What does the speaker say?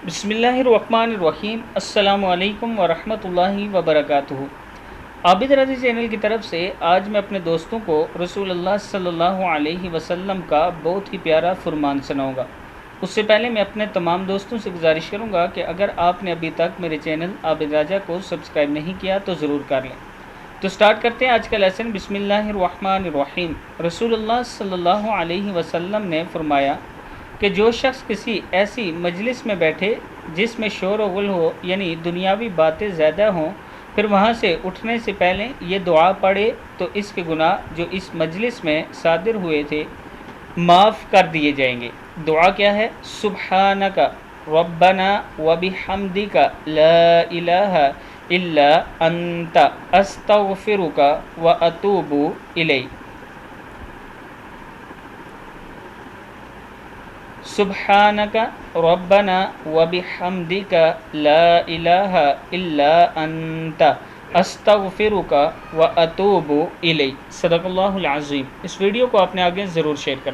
بسم اللہ الرحمن الرحیم۔ السلام علیکم ورحمۃ اللہ وبرکاتہ۔ عابد رضی چینل کی طرف سے آج میں اپنے دوستوں کو رسول اللہ صلی اللہ علیہ وسلم کا بہت ہی پیارا فرمان سناؤں گا۔ اس سے پہلے میں اپنے تمام دوستوں سے گزارش کروں گا کہ اگر آپ نے ابھی تک میرے چینل عابد راجہ کو سبسکرائب نہیں کیا تو ضرور کر لیں۔ تو سٹارٹ کرتے ہیں آج کا لیسن۔ بسم اللہ الرحمن الرحیم۔ رسول اللہ صلی اللہ علیہ وسلم نے فرمایا کہ جو شخص کسی ایسی مجلس میں بیٹھے جس میں شور و غل ہو، یعنی دنیاوی باتیں زیادہ ہوں، پھر وہاں سے اٹھنے سے پہلے یہ دعا پڑھے تو اس کے گناہ جو اس مجلس میں صادر ہوئے تھے معاف کر دیے جائیں گے۔ دعا کیا ہے؟ سبحانک ربنا وبحمدک لا الہ الا انت استغفرک واتوب الیک۔ سبحانک ربنا وبحمدک لا الہ الا انت استغفرک واتوب الیک۔ صدق اللہ العظیم۔ اس ویڈیو کو آپ نے آگے ضرور شیئر کرنا۔